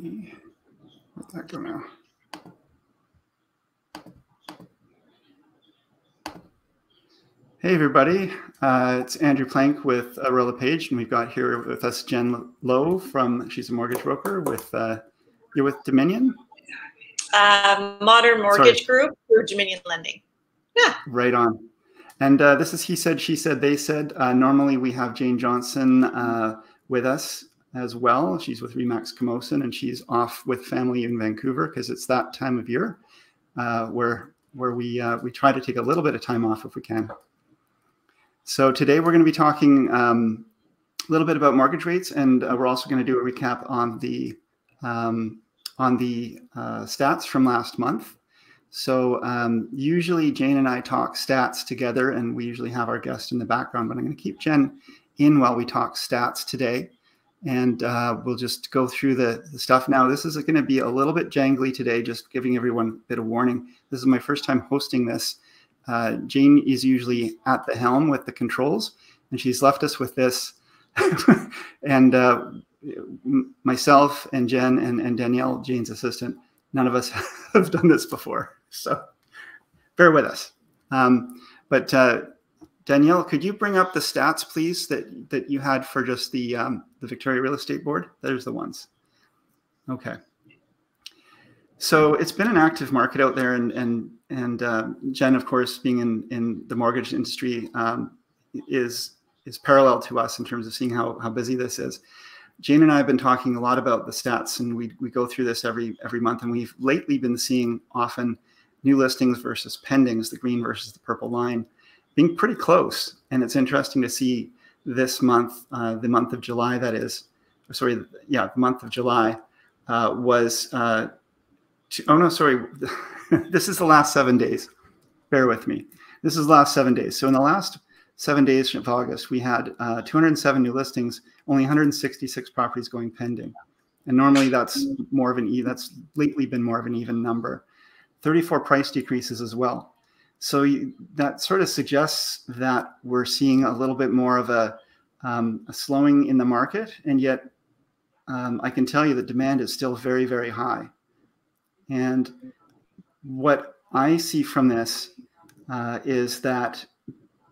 see. Where'd that go now? Hey, everybody. It's Andrew Plank with LePage, and we've got here with us Jen Lowe she's a mortgage broker with, you're with Dominion? Modern Mortgage Group through Dominion Lending. Yeah. Right on. And this is he said, she said, they said. Normally we have Jane Johnston with us as well. She's with Remax Camosun, and she's off with family in Vancouver because it's that time of year where we try to take a little bit of time off if we can. So today we're going to be talking a little bit about mortgage rates, and we're also going to do a recap on the stats from last month. So usually Jane and I talk stats together, and we usually have our guest in the background, but I'm going to keep Jen in while we talk stats today, and we'll just go through the stuff. Now, this is going to be a little bit jangly today, just giving everyone a bit of warning. This is my first time hosting this. Jane is usually at the helm with the controls, and she's left us with this. And myself and Jen and Danielle, Jane's assistant, none of us have done this before. So bear with us. But Danielle, could you bring up the stats, please, that you had for just the Victoria Real Estate Board? There's the ones. Okay. So it's been an active market out there, and Jen, of course, being in the mortgage industry, is parallel to us in terms of seeing how busy this is. Jane and I have been talking a lot about the stats, and we go through this every month, and we've lately been seeing often new listings versus pendings, the green versus the purple line, being pretty close. And it's interesting to see this month, the month of July, that is, sorry, yeah, the month of July was. Oh, no, sorry. This is the last 7 days. Bear with me. This is the last 7 days. So in the last 7 days of August, we had 207 new listings, only 166 properties going pending. And normally that's more of that's lately been more of an even number. 34 price decreases as well. So that sort of suggests that we're seeing a little bit more of a slowing in the market. And yet I can tell you that demand is still very, very high. And what I see from this is that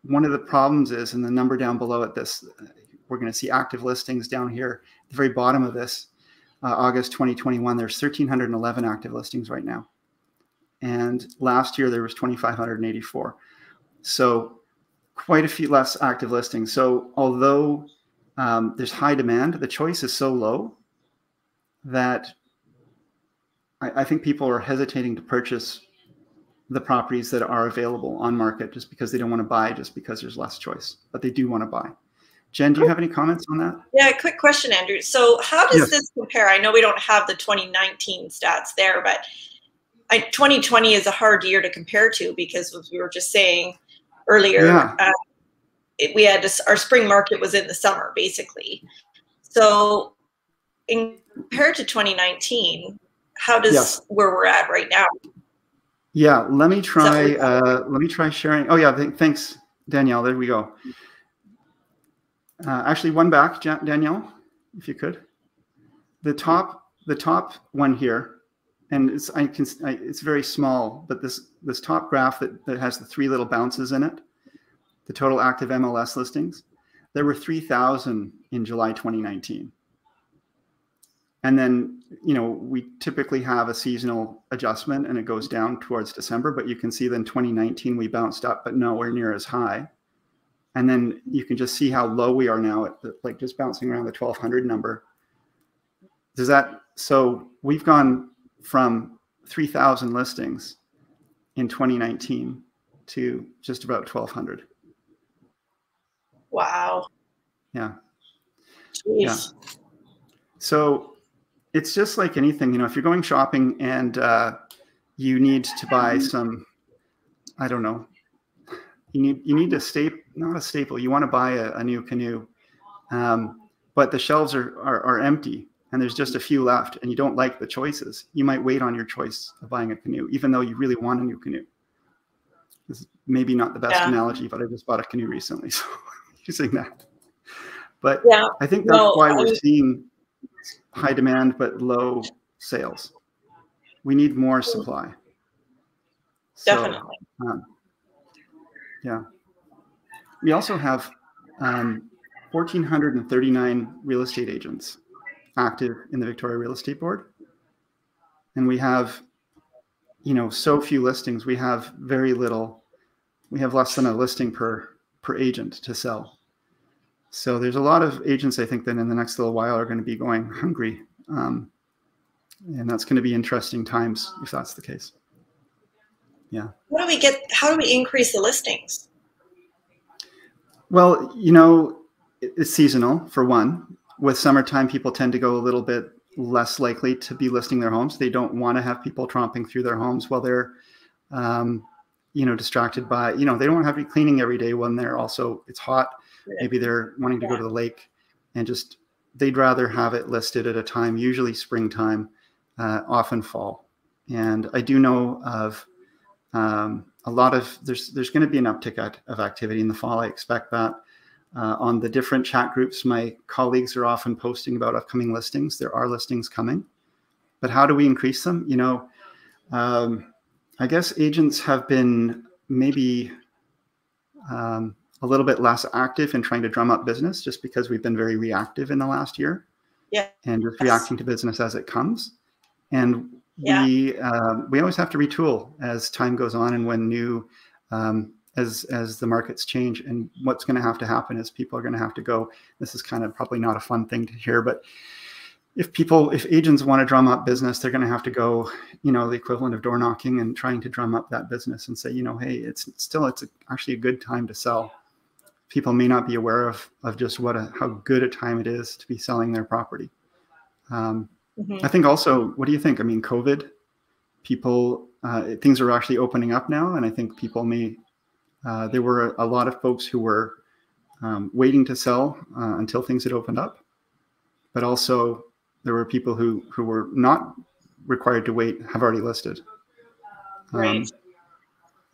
one of the problems is, and the number down below at this, we're going to see active listings down here at the very bottom of this, August 2021, there's 1,311 active listings right now. And last year there was 2,584. So quite a few less active listings. So although there's high demand, the choice is so low that I think people are hesitating to purchase the properties that are available on market just because they don't want to buy, just because there's less choice, but they do want to buy. Jen, do you have any comments on that? Yeah, quick question, Andrew. So how does this compare? I know we don't have the 2019 stats there, but 2020 is a hard year to compare to because, as we were just saying earlier, we had our spring market was in the summer, basically. So compared to 2019, how does where we're at right now? Yeah, let me try sharing. Oh yeah, thanks, Danielle. There we go. Actually, one back, Danielle, if you could. The top one here, and it's very small, but this top graph that has the three little bounces in it, the total active MLS listings, there were 3,000 in July 2019. And then, you know, we typically have a seasonal adjustment and it goes down towards December, but you can see then 2019, we bounced up, but nowhere near as high. And then you can just see how low we are now at like just bouncing around the 1,200 number. So we've gone from 3,000 listings in 2019 to just about 1,200. Wow. Yeah. Jeez. Yeah. So it's just like anything, you know, if you're going shopping and you need to buy some, I don't know, you need a not a staple, you want to buy a new canoe, but the shelves are empty and there's just a few left and you don't like the choices. You might wait on your choice of buying a canoe, even though you really want a new canoe. This is maybe not the best analogy, but I just bought a canoe recently, so I'm using that. But I think that's why we're seeing high demand but low sales. We need more supply. Definitely. So, yeah. We also have 1,439 real estate agents active in the Victoria Real Estate Board. And we have, so few listings. We have very little. We have less than a listing per agent to sell. So there's a lot of agents, I think, that in the next little while are going to be going hungry. And that's going to be interesting times if that's the case. Yeah. How do we increase the listings? Well, it's seasonal for one. With summertime, people tend to go a little bit less likely to be listing their homes. They don't want to have people tromping through their homes while they're, distracted by, they don't want to have to be cleaning every day when it's hot. Maybe they're wanting to go to the lake and they'd rather have it listed at a time, usually springtime, often fall. And I do know of there's going to be an uptick of activity in the fall. I expect that. On the different chat groups, my colleagues are often posting about upcoming listings. There are listings coming, but how do we increase them? I guess agents have been maybe a little bit less active in trying to drum up business just because we've been very reactive in the last year. Yeah. And just reacting to business as it comes. And we always have to retool as time goes on and when new, as the markets change. And what's going to have to happen is people are going to have to go. This is kind of probably not a fun thing to hear, but if agents want to drum up business, they're going to have to go, the equivalent of door knocking and trying to drum up that business and say, hey, it's actually a good time to sell. People may not be aware of just how good a time it is to be selling their property. I think also, what do you think? I mean, COVID, people, things are actually opening up now. And I think people there were a lot of folks who were waiting to sell until things had opened up. But also there were people who were not required to wait, have already listed. Right.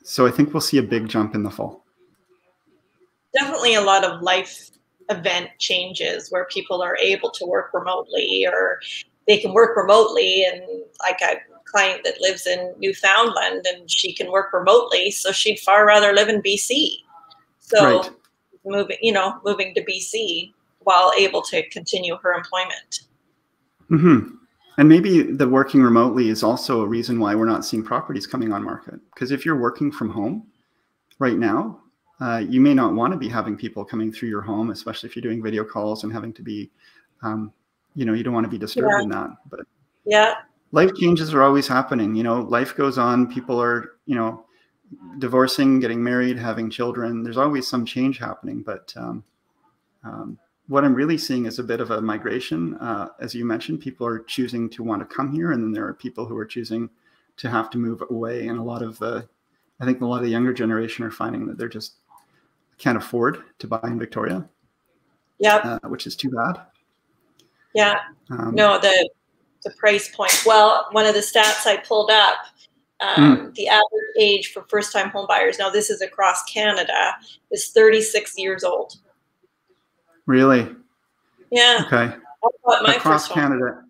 So I think we'll see a big jump in the fall. Definitely a lot of life event changes where people are able to work remotely or they can work remotely. And like a client that lives in Newfoundland and she can work remotely. So she'd far rather live in BC. So right. moving to BC while able to continue her employment. Mm-hmm. And maybe the working remotely is also a reason why we're not seeing properties coming on market. Because if you're working from home right now, you may not want to be having people coming through your home, especially if you're doing video calls and having to be, you don't want to be disturbed in that. But life changes are always happening. Life goes on. People are, divorcing, getting married, having children. There's always some change happening. But what I'm really seeing is a bit of a migration. As you mentioned, people are choosing to want to come here. And then there are people who are choosing to have to move away. And I think a lot of the younger generation are finding that they're just can't afford to buy in Victoria. Yeah. Which is too bad. Yeah. No, the price point. Well, one of the stats I pulled up, the average age for first-time home buyers, now this is across Canada, is 36 years old. Really? Yeah. Okay. Across Canada,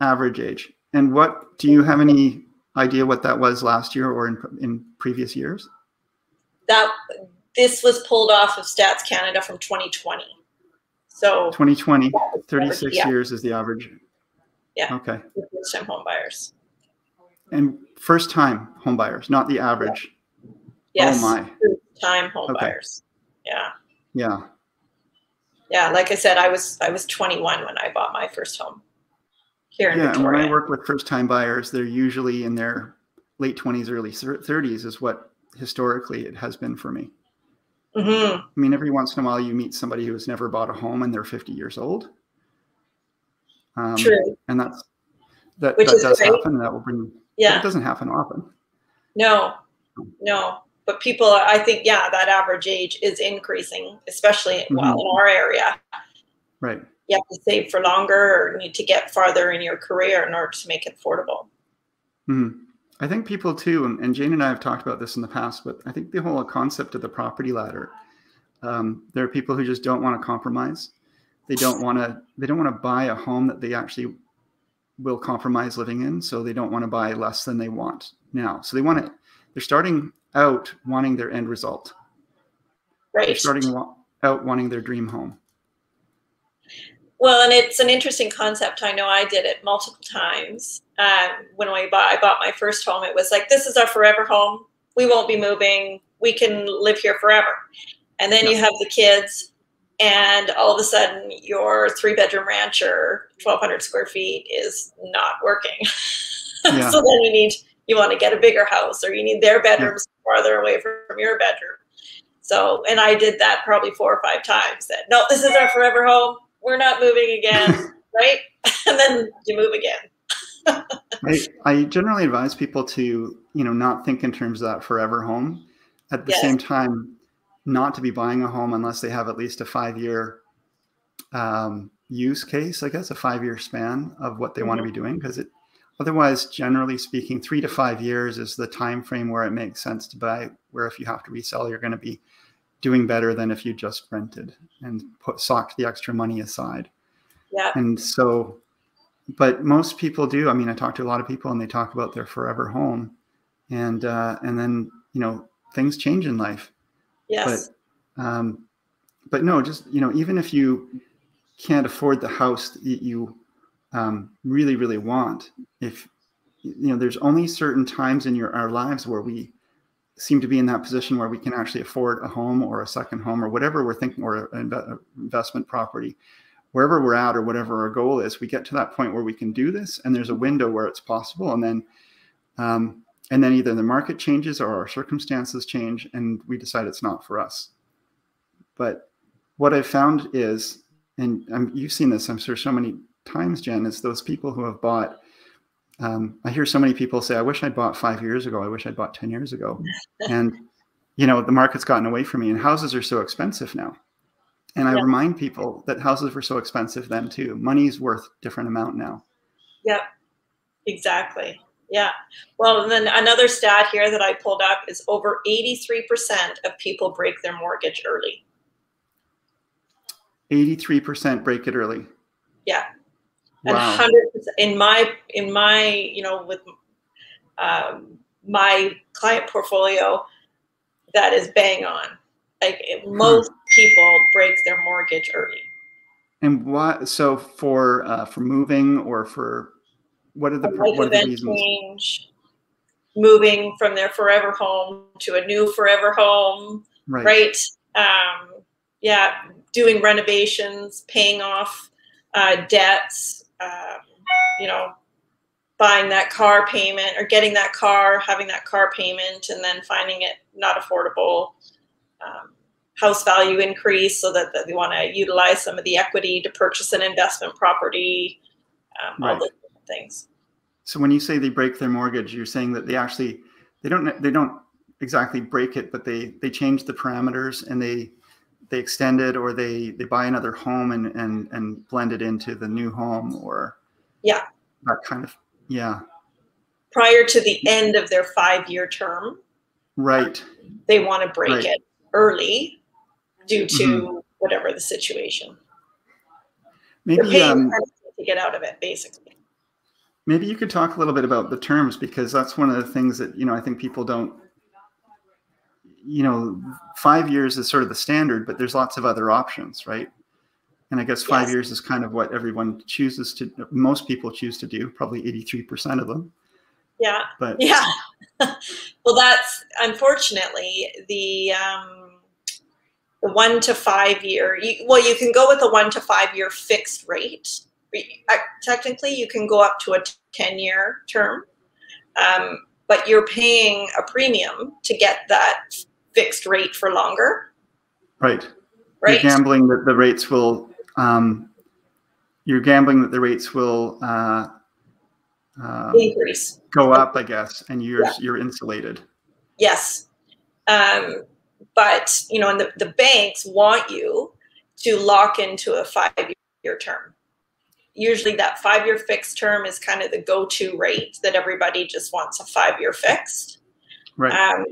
average age. And do you have any idea what that was last year or in previous years? This was pulled off of Stats Canada from 2020. So 2020, 36 years is the average. Yeah. Okay. First-time home buyers. And first-time home buyers, not the average. Yes. Oh my. First-time home buyers. Yeah. Yeah. Yeah. Like I said, I was 21 when I bought my first home here in Victoria. And when I work with first-time buyers, they're usually in their late 20s, early 30s is what historically it has been for me. Mm-hmm. I mean, every once in a while you meet somebody who has never bought a home and they're 50 years old. True. And that does happen. That will bring. Yeah. But it doesn't happen often. No. But people, I think, that average age is increasing, especially in our area. Right. You have to save for longer or need to get farther in your career in order to make it affordable. Mm-hmm. I think people too, and Jane and I have talked about this in the past, but I think the whole concept of the property ladder, there are people who just don't want to compromise. They don't want to buy a home that they actually will compromise living in, so they don't want to buy less than they want now. So they're starting out wanting their end result. Right. They're starting out wanting their dream home. Well, and it's an interesting concept. I know I did it multiple times. When I bought my first home, it was like, this is our forever home. We won't be moving. We can live here forever. And then you have the kids, and all of a sudden your 3-bedroom ranch or 1,200 square feet is not working. Yeah. So then you want to get a bigger house, or you need their bedrooms farther away from your bedroom. So, and I did that probably 4 or 5 times. That, no, this is our forever home. We're not moving again, right? And then you move again. I generally advise people to, not think in terms of that forever home. At the same time, not to be buying a home unless they have at least a 5-year use case, I guess, a 5-year span of what they want to be doing. Because otherwise, generally speaking, 3 to 5 years is the time frame where it makes sense to buy, where if you have to resell, you're going to be doing better than if you just rented and socked the extra money aside. Yeah. And so, but most people do. I mean, I talk to a lot of people and they talk about their forever home, and then, things change in life. Yes. But no, just, even if you can't afford the house that you really, really want, if, there's only certain times in our lives where we seem to be in that position where we can actually afford a home or a second home or whatever we're thinking, or an investment property, wherever we're at or whatever our goal is. We get to that point where we can do this, and there's a window where it's possible. And then either the market changes or our circumstances change and we decide it's not for us. But what I've found is, and you've seen this, I'm sure, so many times, Jen, is those people who have bought, I hear so many people say, I wish I'd bought 5 years ago. I wish I'd bought 10 years ago. And, the market's gotten away from me, and houses are so expensive now. And I remind people that houses were so expensive then too. Money's worth a different amount now. Yep, exactly. Yeah. Well, and then another stat here that I pulled up is over 83% of people break their mortgage early. 83% break it early. Yeah. Wow. And 100% in my, with my client portfolio, that is bang on. Like most people break their mortgage early. And what? So for moving, or for what are the reasons? Change, moving from their forever home to a new forever home, right? Doing renovations, paying off debts, buying that car payment, or getting that car, having that car payment, and then finding it not affordable. House value increase, so that they want to utilize some of the equity to purchase an investment property, all those different things. So when you say they break their mortgage, you're saying that they don't exactly break it, but they change the parameters, and they extend it, or they buy another home and blend it into the new home, or that kind of prior to the end of their 5-year term, they want to break it early due to whatever the situation. Maybe to get out of it, basically. Maybe you could talk a little bit about the terms, because that's one of the things that, I think people don't, 5 years is sort of the standard, but there's lots of other options, right? And I guess 5 years is kind of what most people choose to do, probably 83% of them. Yeah. But well, that's unfortunately the 1 to 5 year. You can go with a 1 to 5 year fixed rate. Technically, you can go up to a 10-year term, but you're paying a premium to get that fixed rate for longer. Right. You're gambling that the rates will. Increase. Go up, I guess, and you're insulated. Yes. But, and the banks want you to lock into a 5-year term. Usually that 5-year fixed term is kind of the go-to rate that everybody just wants, a 5-year fixed. Right.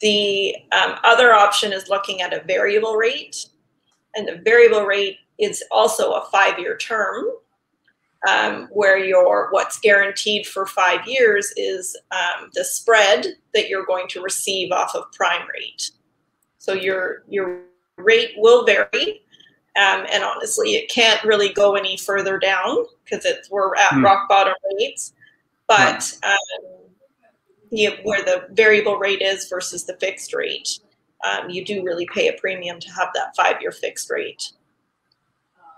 The other option is looking at a variable rate, and the variable rate is also a 5-year term, where what's guaranteed for 5 years is the spread that you're going to receive off of prime rate. So your rate will vary, and honestly, it can't really go any further down because we're at rock bottom rates. But where the variable rate is versus the fixed rate, you do really pay a premium to have that 5-year fixed rate.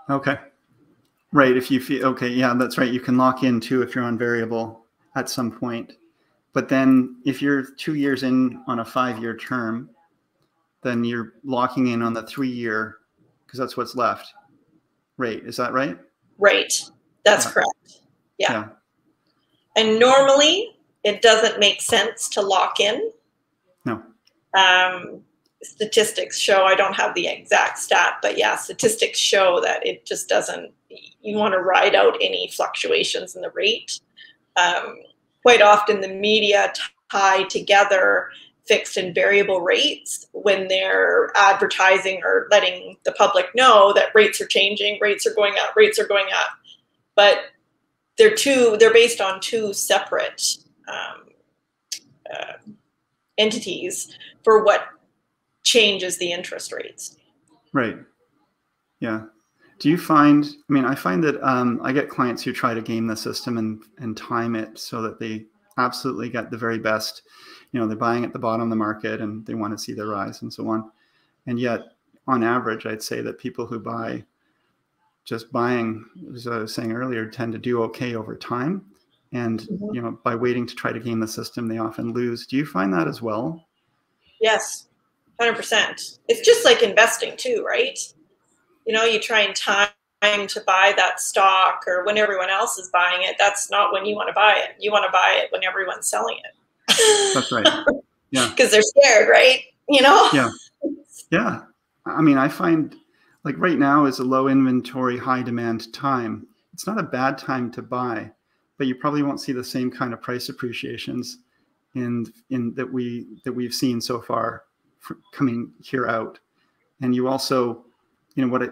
Okay. Right. If you feel, okay, yeah, that's right. You can lock in too if you're on variable at some point. But then if you're 2 years in on a 5-year term, then you're locking in on the 3-year, because that's what's left, rate. Is that right? Right. That's correct. Yeah. And normally it doesn't make sense to lock in. No. Statistics show, I don't have the exact stat, but yeah, statistics show that it just doesn't, you want to ride out any fluctuations in the rate. Quite often the media tie together fixed and variable rates when they're advertising or letting the public know that rates are changing, rates are going up, rates are going up. But they're based on two separate entities for what changes the interest rates. Right. Yeah. Do you find, I mean, I find that I get clients who try to game the system and time it so that they absolutely get the very best. You know, they're buying at the bottom of the market and they want to see the rise and so on. And yet, on average, I'd say that people who buy just buying, as I was saying earlier, tend to do okay over time. And, you know, by waiting to try to game the system, they often lose. Do you find that as well? Yes, 100%. It's just like investing too, right? You know, you try and time to buy that stock or when everyone else is buying it. That's not when you want to buy it. You want to buy it when everyone's selling it. That's right. Yeah. Because they're scared, right? You know? Yeah. Yeah. I mean, I find like right now is a low inventory, high demand time. It's not a bad time to buy, but you probably won't see the same kind of price appreciations in that we've seen so far coming here out. And you also, you know,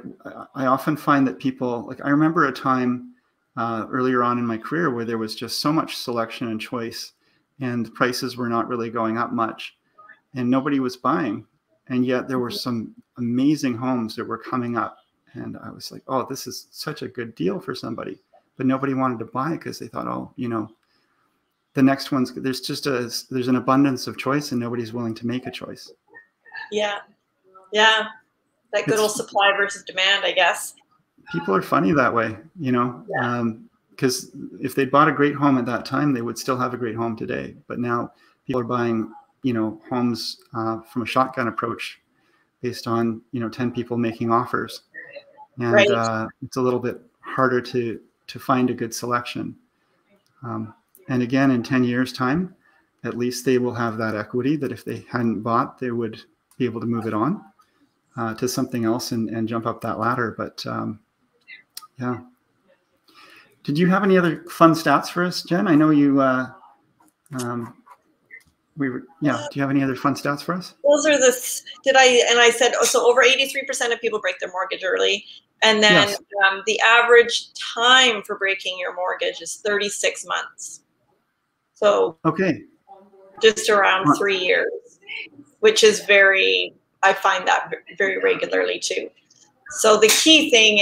I often find that people, like I remember a time earlier on in my career where there was just so much selection and choice and prices were not really going up much and nobody was buying. And yet there were some amazing homes that were coming up. And I was like, oh, this is such a good deal for somebody. But nobody wanted to buy because they thought, oh, you know, the next one's, there's an abundance of choice and nobody's willing to make a choice. Yeah. Yeah. That good old supply versus demand, I guess. People are funny that way, you know, because if they bought a great home at that time, they would still have a great home today. But now people are buying, you know, homes from a shotgun approach based on, you know, 10 people making offers. And it's a little bit harder to find a good selection. And again, in 10 years' time, at least they will have that equity that if they hadn't bought, they would be able to move it on to something else and jump up that ladder. But yeah. Did you have any other fun stats for us, Jen? I know you, do you have any other fun stats for us? Those are I said, so over 83% of people break their mortgage early. And then the average time for breaking your mortgage is 36 months. So just around 3 years, which is I find that very regularly too. So the key thing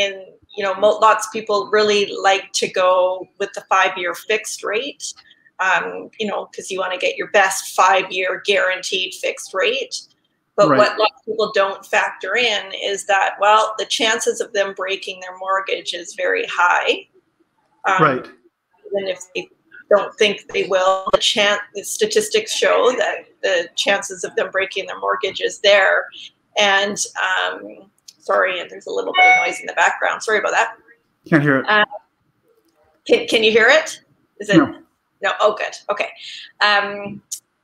you know, lots of people really like to go with the 5-year fixed rate, you know, because you want to get your best 5-year guaranteed fixed rate. But what lots of people don't factor in is that, well, the chances of them breaking their mortgage is very high. Even if they don't think they will, the statistics show that the chances of them breaking their mortgage is there. And sorry, and there's a little bit of noise in the background. Sorry about that. Can't hear it. Can you hear it? Is it? No. Oh, good. Okay.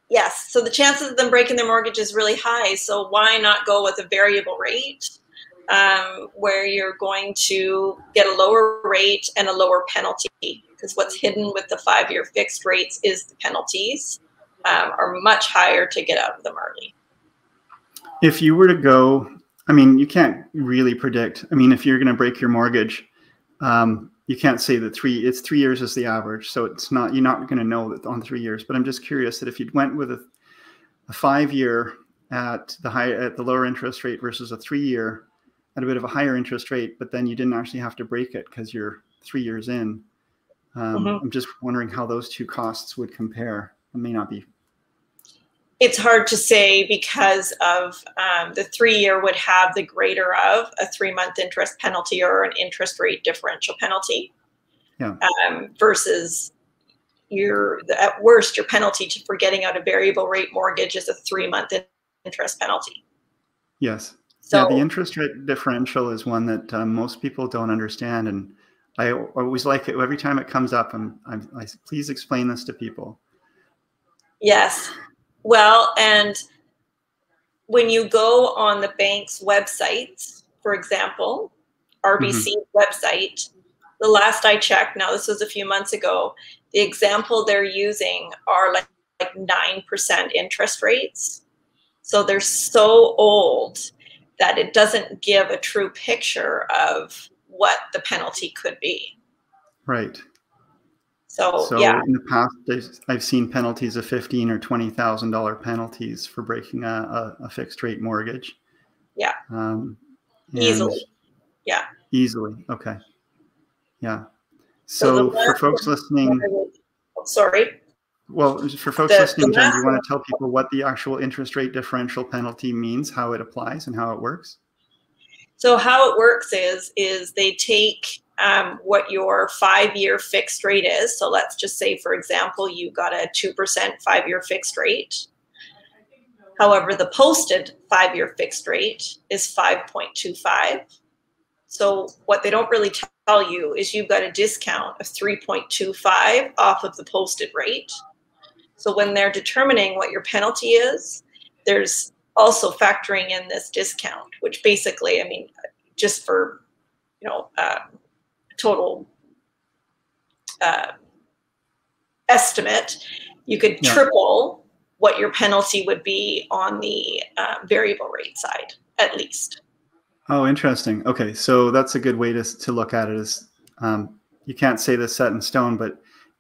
Yes. So the chances of them breaking their mortgage is really high. So why not go with a variable rate where you're going to get a lower rate and a lower penalty? Because what's hidden with the 5-year fixed rates is the penalties are much higher to get out of them early. If you were to go, I mean, you can't really predict. I mean, if you're going to break your mortgage, you you can't say that it's 3 years is the average. So it's not, you're not going to know that on 3 years, but I'm just curious that if you went with a 5-year at the lower interest rate versus a 3-year at a bit of a higher interest rate, but then you didn't actually have to break it because you're 3 years in. I'm just wondering how those two costs would compare. It may not be. It's hard to say because of the 3-year would have the greater of a 3-month interest penalty or an interest rate differential penalty. Yeah. Versus at worst, your penalty for getting out a variable rate mortgage is a 3-month interest penalty. Yes. So, yeah, the interest rate differential is one that most people don't understand, and I always like it every time it comes up. I please explain this to people. Yes. Well, and when you go on the bank's websites, for example, RBC's website, the last I checked, now this was a few months ago, the example they're using are like 9% interest rates. So they're so old that it doesn't give a true picture of what the penalty could be. Right. So yeah. In the past, I've seen penalties of $15,000 or $20,000 penalties for breaking a fixed rate mortgage. Yeah. Easily. Yeah. Easily. Okay. Yeah. So for folks listening, sorry. Well, for folks listening, Jen, do you want to tell people what the actual interest rate differential penalty means, how it applies, and how it works? So how it works is they take what your 5-year fixed rate is. So let's just say, for example, you got a 2% 5-year fixed rate. However, the posted 5-year fixed rate is 5.25. So what they don't really tell you is you've got a discount of 3.25 off of the posted rate. So when they're determining what your penalty is, there's also factoring in this discount, which basically, I mean, just for, total estimate, you could triple what your penalty would be on the variable rate side, at least. Oh, interesting. Okay, so that's a good way to look at it. Is you can't say this set in stone, but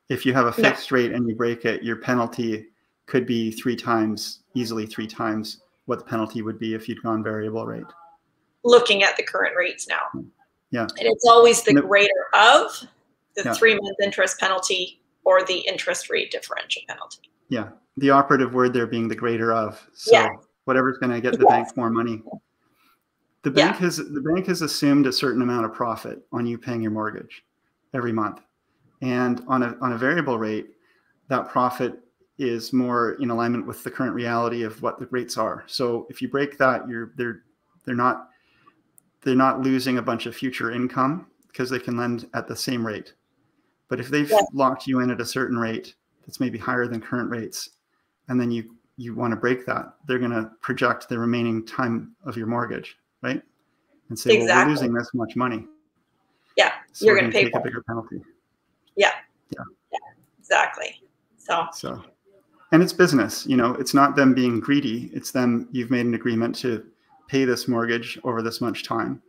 if you have a fixed rate and you break it, your penalty could be easily three times what the penalty would be if you'd gone variable rate. Looking at the current rates now. Yeah. And it's always the greater of the 3-month interest penalty or the interest rate differential penalty. Yeah. The operative word there being the greater of. So whatever's going to get the bank more money. The bank has assumed a certain amount of profit on you paying your mortgage every month. And on a variable rate, that profit is more in alignment with the current reality of what the rates are. So if you break that, they're not losing a bunch of future income because they can lend at the same rate. But if they've locked you in at a certain rate that's maybe higher than current rates, and then you want to break that, they're going to project the remaining time of your mortgage, right? And say, well, we're losing this much money. Yeah, so you're going to take a bigger penalty. Yeah, exactly. So, and it's business, it's not them being greedy. It's them, you've made an agreement to pay this mortgage over this much time.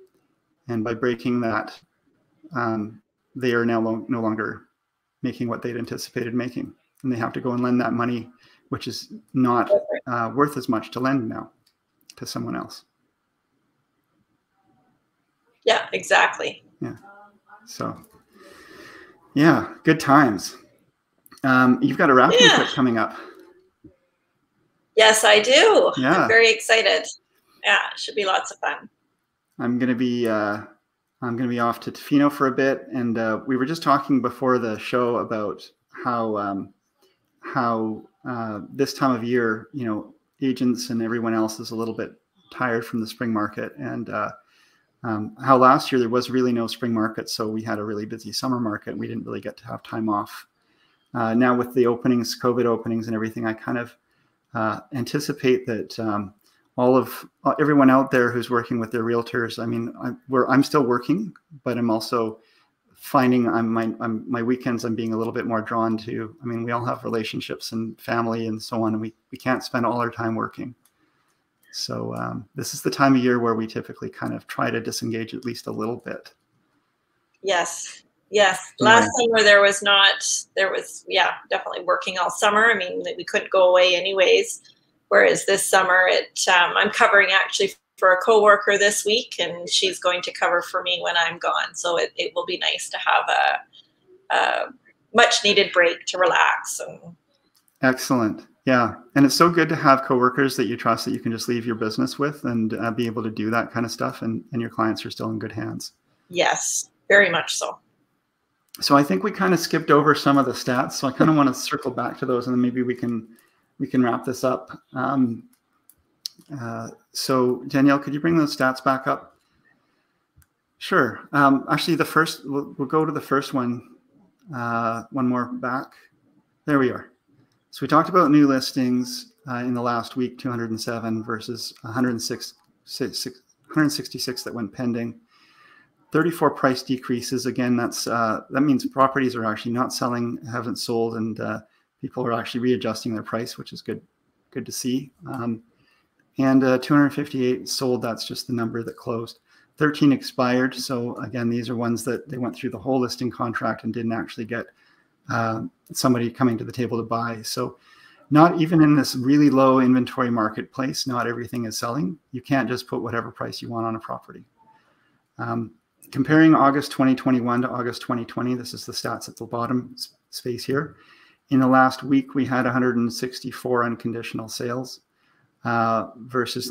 And by breaking that, they are now no longer making what they'd anticipated making. And they have to go and lend that money, which is not worth as much to lend now to someone else. Yeah, exactly. Yeah. So, yeah, good times. You've got a wrapping trip coming up. Yes, I do. Yeah. I'm very excited. Yeah, it should be lots of fun. I'm gonna be off to Tofino for a bit, and we were just talking before the show about how this time of year, agents and everyone else is a little bit tired from the spring market, and how last year there was really no spring market, so we had a really busy summer market, and we didn't really get to have time off. Now with the openings, COVID openings and everything, I kind of anticipate that everyone out there who's working with their realtors, I mean, I'm still working, but I'm also finding my weekends I'm being a little bit more drawn to. I mean, we all have relationships and family and so on, and we can't spend all our time working. So this is the time of year where we typically kind of try to disengage at least a little bit. Yes. Yes. Last summer there was, definitely working all summer. I mean, we couldn't go away anyways. Whereas this summer, I'm covering actually for a coworker this week, and she's going to cover for me when I'm gone. So it will be nice to have a much needed break to relax. Excellent. Yeah. And it's so good to have coworkers that you trust, that you can just leave your business with and be able to do that kind of stuff. And your clients are still in good hands. Yes, very much so. So I think we kind of skipped over some of the stats. So I kind of want to circle back to those, and then maybe we can wrap this up. So Danielle, could you bring those stats back up? Sure. Actually, we'll go to the first one. One more back. There we are. So we talked about new listings in the last week, 207 versus 166 that went pending. 34 price decreases. Again, that means properties are actually not selling, haven't sold, and people are actually readjusting their price, which is good to see. And 258 sold. That's just the number that closed. 13 expired. So again, these are ones that they went through the whole listing contract and didn't actually get somebody coming to the table to buy. So not even in this really low inventory marketplace, not everything is selling. You can't just put whatever price you want on a property. Comparing August 2021 to August 2020, this is the stats at the bottom space here. In the last week, we had 164 unconditional sales versus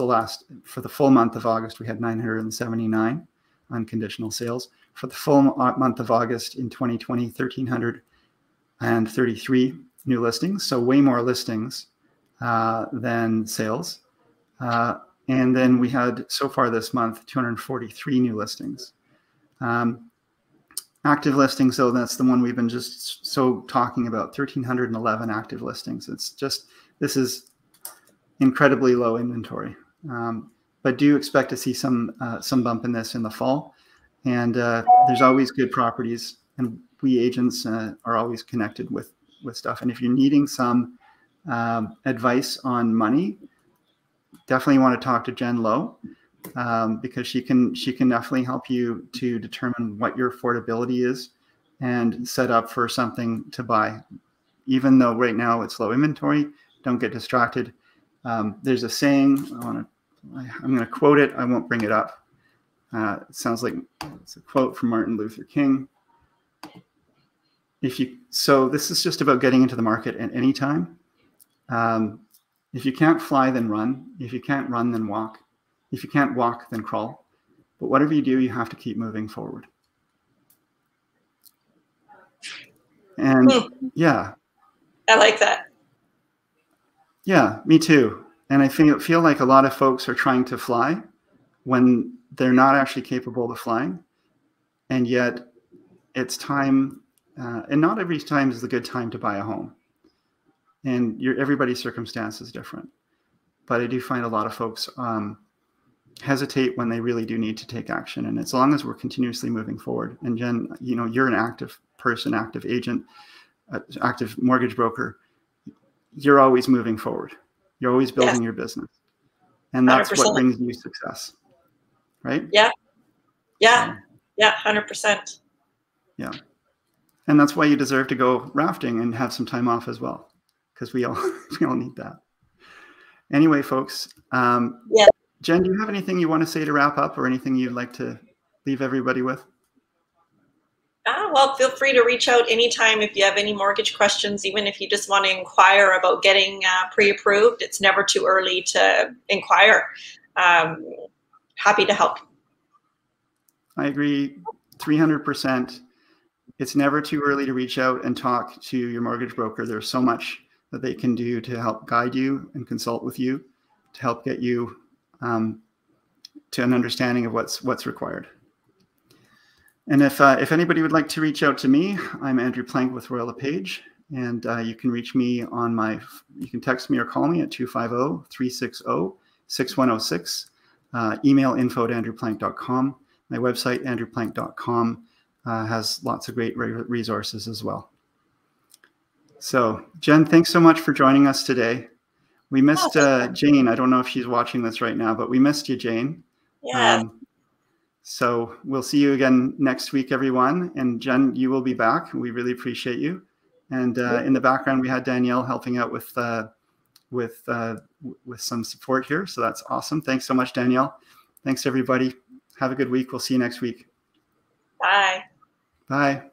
for the full month of August, we had 979 unconditional sales. For the full month of August in 2020, 1,333 new listings. So way more listings than sales. And then we had, so far this month, 243 new listings. Active listings, though, that's the one we've been just so talking about, 1,311 active listings. This is incredibly low inventory. But do expect to see some bump in this in the fall. And there's always good properties, and we agents are always connected with stuff. And if you're needing some advice on money, definitely want to talk to Jen Lowe, because she can definitely help you to determine what your affordability is and set up for something to buy. Even though right now it's low inventory, don't get distracted. There's a saying, I'm going to quote it. I won't bring it up. It sounds like it's a quote from Martin Luther King. So this is just about getting into the market at any time. If you can't fly, then run. If you can't run, then walk. If you can't walk, then crawl. But whatever you do, you have to keep moving forward. And yeah. I like that. Yeah, me too. And I feel like a lot of folks are trying to fly when they're not actually capable of flying. And yet it's time, and not every time is the good time to buy a home. And everybody's circumstance is different. But I do find a lot of folks hesitate when they really do need to take action. And as long as we're continuously moving forward, and Jen, you're an active person, active agent, active mortgage broker, you're always moving forward. You're always building your business. And that's 100%. What brings you success, right? Yeah, 100%. Yeah. And that's why you deserve to go rafting and have some time off as well, because we all need that. Anyway, folks, Jen, do you have anything you want to say to wrap up, or anything you'd like to leave everybody with? Well, feel free to reach out anytime if you have any mortgage questions, even if you just want to inquire about getting pre-approved. It's never too early to inquire. Happy to help. I agree 300%. It's never too early to reach out and talk to your mortgage broker. There's so much that they can do to help guide you and consult with you to help get you to an understanding of what's required. And if anybody would like to reach out to me, I'm Andrew Plank with Royal LePage, and you can reach me you can text me or call me at 250-360-6106. Email info@andrewplank.com. My website, andrewplank.com, has lots of great resources as well. So Jen, thanks so much for joining us today. We missed Jane. I don't know if she's watching this right now, but we missed you, Jane. Yeah. So we'll see you again next week, everyone. And Jen, you will be back. We really appreciate you. And in the background, we had Danielle helping out with some support here. So that's awesome. Thanks so much, Danielle. Thanks, everybody. Have a good week. We'll see you next week. Bye. Bye.